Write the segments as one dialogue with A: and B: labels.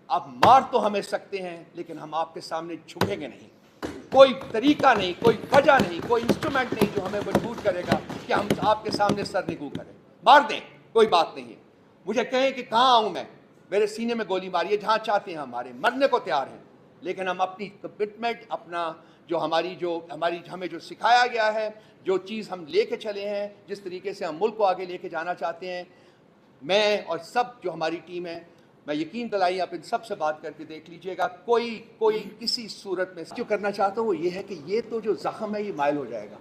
A: آپ مار تو ہمیں سکتے ہیں لیکن ہم آپ کے سامنے جھکیں گے نہیں. کوئی طریقہ نہیں, کوئی وجہ نہیں, کوئی انسٹرومنٹ نہیں جو ہمیں مجبور کرے گا کہ ہم آپ کے سامنے سر نگو کریں. مار دیں, کوئی بات نہیں ہے. مجھے کہیں کہ کہاں آؤں میں, میرے سینے میں گولی ماری ہے, جہاں چاہتے ہیں ہمارے, مرنے کو تیار ہیں. لیکن ہم اپنی کمٹمنٹ, اپنا جو ہمیں جو سکھایا گیا ہے, جو چیز ہم لے کے چلے ہیں, جس طریقے سے ہم ملک کو آگے لے کے جانا چاہتے ہیں, میں اور سب جو ہماری ٹیم ہے, میں یقین دلائی آپ ان سب سے بات کر کے دیکھ لیجئے گا, کوئی کسی صورت میں جو کرنا چاہتا ہوں وہ یہ ہے کہ یہ تو جو زخم ہے یہ مائل ہو جائے گا.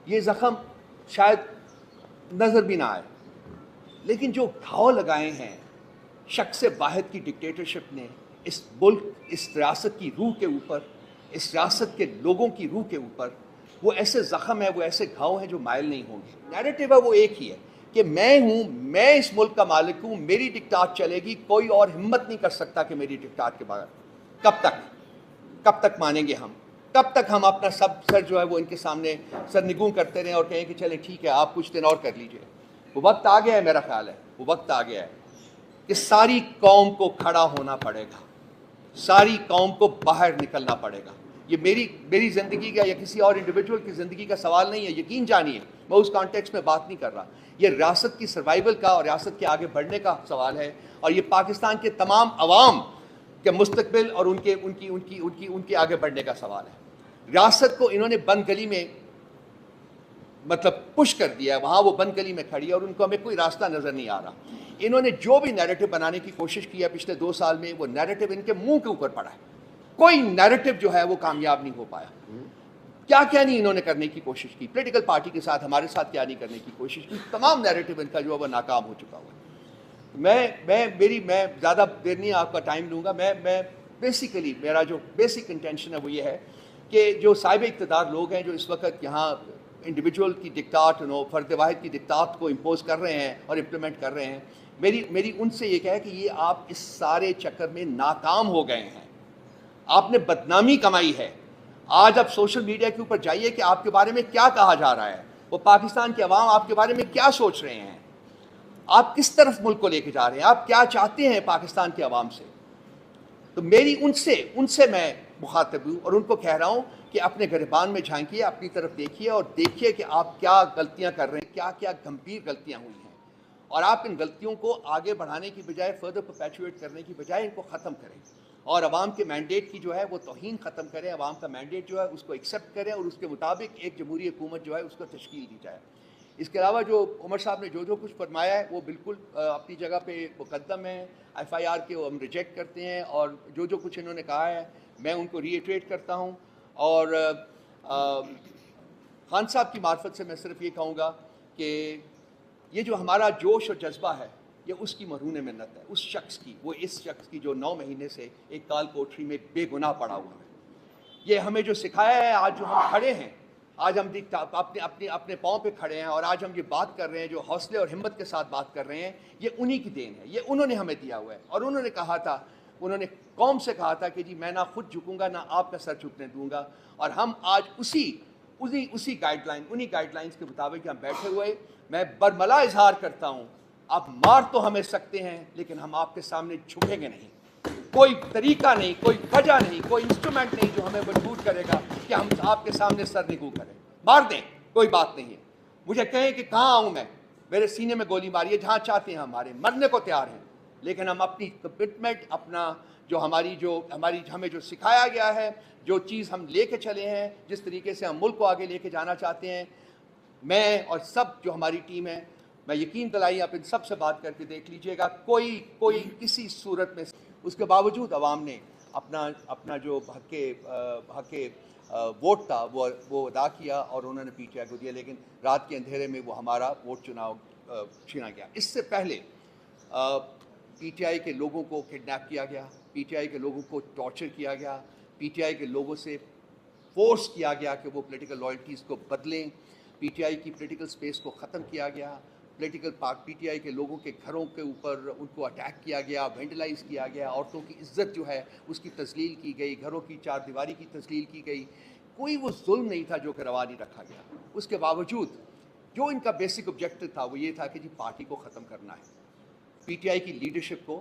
A: یہ زخم شاید نظر بھی نہ آئے, لیکن جو گھاؤ لگائے ہیں شخص واحد کی ڈکٹیٹرشپ نے اس ملک, اس ریاست کی روح کے اوپر, اس ریاست کے لوگوں کی روح کے اوپر, وہ ایسے زخم ہے, وہ ایسے گھاؤ ہیں جو مائل نہیں ہوں گے. نیریٹو ہے وہ ایک ہی ہے کہ میں ہوں, میں اس ملک کا مالک ہوں, میری ڈکٹاٹ چلے گی, کوئی اور ہمت نہیں کر سکتا کہ میری ڈکٹاٹ کے بغیر. کب تک مانیں گے ہم؟ کب تک ہم اپنا سب سر جو ہے وہ ان کے سامنے سر نگوں کرتے رہیں اور کہیں کہ چلے ٹھیک ہے آپ کچھ دن اور کر لیجئے. وہ وقت آ گیا ہے, میرا خیال ہے وہ وقت آ گیا ہے کہ ساری قوم کو کھڑا ہونا پڑے گا, ساری قوم کو باہر نکلنا پڑے گا. یہ میری زندگی کا یا کسی اور انڈیویجول کی زندگی کا سوال نہیں ہے, یقین جانیے میں اس کانٹیکس میں بات نہیں کر رہا. یہ ریاست کی سروائیول کا اور ریاست کے آگے بڑھنے کا سوال ہے, اور یہ پاکستان کے تمام عوام کے مستقبل اور ان کے آگے بڑھنے کا سوال ہے. ریاست کو انہوں نے بند گلی میں مطلب پش کر دیا ہے, وہاں وہ بند گلی میں کھڑی ہے اور ان کو ہمیں کوئی راستہ نظر نہیں آ رہا. انہوں نے جو بھی نیریٹو بنانے کی کوشش کی ہے پچھلے 2 سال میں, وہ نیریٹو ان کے منہ کے اوپر پڑا ہے. کوئی نیریٹو جو ہے وہ کامیاب نہیں ہو پایا. کیا نہیں انہوں نے کرنے کی کوشش کی, پولیٹیکل پارٹی کے ساتھ, ہمارے ساتھ کیا نہیں کرنے کی کوشش کی, تمام نیریٹو ان کا جو ہے وہ ناکام ہو چکا ہوا ہے. میں زیادہ دیر نہیں آپ کا ٹائم لوں گا. میں بیسیکلی میرا جو بیسک انٹینشن ہے وہ یہ ہے کہ جو صاحب اقتدار لوگ ہیں جو اس وقت یہاں انڈیویجول کی ڈکٹاٹ, فرد واحد کی ڈکٹاٹ کو امپوز کر رہے ہیں اور امپلیمنٹ کر رہے ہیں, میری ان سے یہ کہا ہے کہ یہ آپ اس سارے چکر میں ناکام ہو گئے ہیں, آپ نے بدنامی کمائی ہے. آج آپ سوشل میڈیا کے اوپر جائیے کہ آپ کے بارے میں کیا کہا جا رہا ہے, وہ پاکستان کے عوام آپ کے بارے میں کیا سوچ رہے ہیں, آپ کس طرف ملک کو لے کے جا رہے ہیں, آپ کیا چاہتے ہیں پاکستان کے عوام سے. تو میری ان سے میں مخاطب ہوں اور ان کو کہہ رہا ہوں کہ اپنے گریبان میں جھانکیے, اپنی طرف دیکھیے اور دیکھیے کہ آپ کیا غلطیاں کر رہے ہیں, کیا گمبھیر غلطیاں ہوئی ہیں, اور آپ ان غلطیوں کو آگے بڑھانے کی بجائے, فردر پرپیچویٹ کرنے کی بجائے ان کو ختم کریں, اور عوام کے مینڈیٹ کی جو ہے وہ توہین ختم کریں, عوام کا مینڈیٹ جو ہے اس کو ایکسیپٹ کریں اور اس کے مطابق ایک جمہوری حکومت جو ہے اس کو تشکیل دی جائے. اس کے علاوہ جو عمر صاحب نے جو کچھ فرمایا ہے وہ بالکل اپنی جگہ پہ مقدم ہے. ایف آئی آر کے وہ ہم ریجیکٹ کرتے ہیں, اور جو کچھ انہوں نے کہا ہے میں ان کو ری ایٹریٹ کرتا ہوں. اور خان صاحب کی معرفت سے میں صرف یہ کہوں گا کہ یہ جو ہمارا جوش اور جذبہ ہے یہ اس کی مرہون منت ہے, اس شخص کی, وہ اس شخص کی جو 9 مہینے سے ایک کال کوٹری میں بے گناہ پڑا ہوا ہے. یہ ہمیں جو سکھایا ہے, آج جو ہم کھڑے ہیں, آج ہم اپنے پاؤں پہ کھڑے ہیں, اور آج ہم یہ بات کر رہے ہیں, جو حوصلے اور ہمت کے ساتھ بات کر رہے ہیں, یہ انہی کی دین ہے, یہ انہوں نے ہمیں دیا ہوا ہے. اور انہوں نے کہا تھا, انہوں نے قوم سے کہا تھا کہ جی میں نہ خود جھکوں گا نہ آپ کا سر جھکنے دوں گا, اور ہم آج اسی گائیڈ لائنز کے مطابق ہم بیٹھے ہوئے. میں برملا اظہار کرتا ہوں, آپ مار تو ہمیں سکتے ہیں لیکن ہم آپ کے سامنے جھکیں گے نہیں. کوئی طریقہ نہیں, کوئی وجہ نہیں, کوئی انسٹرومنٹ نہیں جو ہمیں مجبور کرے گا کہ ہم آپ کے سامنے سر نگو کریں. مار دیں, کوئی بات نہیں ہے. مجھے کہیں کہ کہاں آؤں میں, میرے سینے میں گولی ماری ہے, جہاں چاہتے ہیں ہمارے, مرنے کو تیار ہیں. لیکن ہم اپنی کمٹمنٹ, اپنا ہمیں جو سکھایا گیا ہے, جو چیز ہم لے کے چلے ہیں, جس طریقے سے ہم ملک کو آگے لے کے جانا چاہتے ہیں, میں اور سب جو ہماری ٹیم ہے, میں یقین دلائی آپ ان سب سے بات کر کے دیکھ لیجئے گا, کوئی کسی صورت میں. اس کے باوجود عوام نے اپنا جو حق ووٹ تھا وہ ادا کیا, اور انہوں نے پی ٹی آئی کو دیا, لیکن رات کے اندھیرے میں وہ ہمارا ووٹ چھینا گیا. اس سے پہلے پی ٹی آئی کے لوگوں کو کڈنیپ کیا گیا, پی ٹی آئی کے لوگوں کو ٹارچر کیا گیا, پی ٹی آئی کے لوگوں سے فورس کیا گیا کہ وہ پولیٹیکل لائلٹیز کو بدلیں, پی ٹی آئی کی پولیٹیکل سپیس کو ختم کیا گیا, پی ٹی آئی کے لوگوں کے گھروں کے اوپر ان کو اٹیک کیا گیا, وینڈلائز کیا گیا, عورتوں کی عزت جو ہے اس کی تذلیل کی گئی, گھروں کی چار دیواری کی تذلیل کی گئی. کوئی وہ ظلم نہیں تھا جو کہ روا نہیں رکھا گیا. اس کے باوجود جو ان کا بیسک آبجیکٹو تھا وہ یہ تھا کہ جی پارٹی کو ختم کرنا ہے, پی ٹی آئی کی لیڈرشپ کو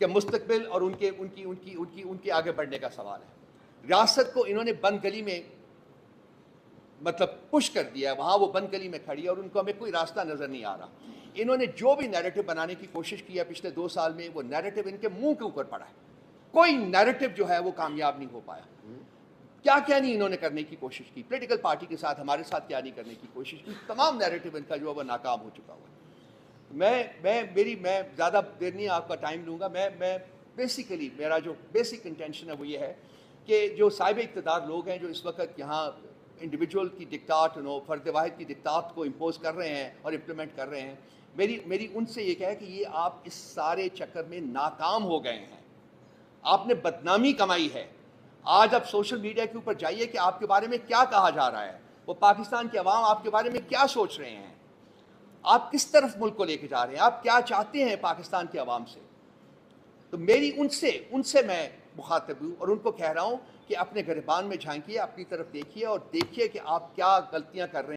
A: کہ مستقبل اور ان کے آگے بڑھنے کا سوال ہے. ریاست کو انہوں نے بند گلی میں مطلب پش کر دیا ہے, وہاں وہ بند گلی میں کھڑی ہے اور ان کو ہمیں کوئی راستہ نظر نہیں آ رہا. انہوں نے جو بھی نیریٹو بنانے کی کوشش کی ہے پچھلے 2 سال میں, وہ نیریٹو ان کے منہ کے اوپر پڑا ہے. کوئی نیریٹو جو ہے وہ کامیاب نہیں ہو پایا. کیا نہیں انہوں نے کرنے کی کوشش کی, پولیٹیکل پارٹی کے ساتھ, ہمارے ساتھ کیا نہیں کرنے کی کوشش کی, تمام نیریٹو ان کا جو ہے وہ ناکام ہو چکا ہوا ہے. میں زیادہ دیر نہیں آپ کا ٹائم لوں گا. میں بیسیکلی میرا جو بیسک انٹینشن ہے وہ یہ ہے کہ جو صاحب اقتدار لوگ ہیں جو اس وقت یہاں انڈیویجول کی ڈکٹاٹ, فرد واحد کی ڈکٹاٹ کو امپوز کر رہے ہیں اور امپلیمنٹ کر رہے ہیں, میری ان سے یہ کہا کہ یہ آپ اس سارے چکر میں ناکام ہو گئے ہیں. آپ نے بدنامی کمائی ہے. آج آپ سوشل میڈیا کے اوپر جائیے کہ آپ کے بارے میں کیا کہا جا رہا ہے, وہ پاکستان کے عوام آپ کے بارے میں کیا سوچ رہے ہیں, آپ کس طرف ملک کو لے کے جا رہے ہیں, آپ کیا چاہتے ہیں پاکستان کے عوام سے. تو میری ان سے میں مخاطب ہوں اور ان کو کہہ رہا ہوں کہ اپنے گریبان میں جھانکیے, اپنی طرف دیکھیے اور دیکھیے کہ آپ کیا غلطیاں کر رہے ہیں.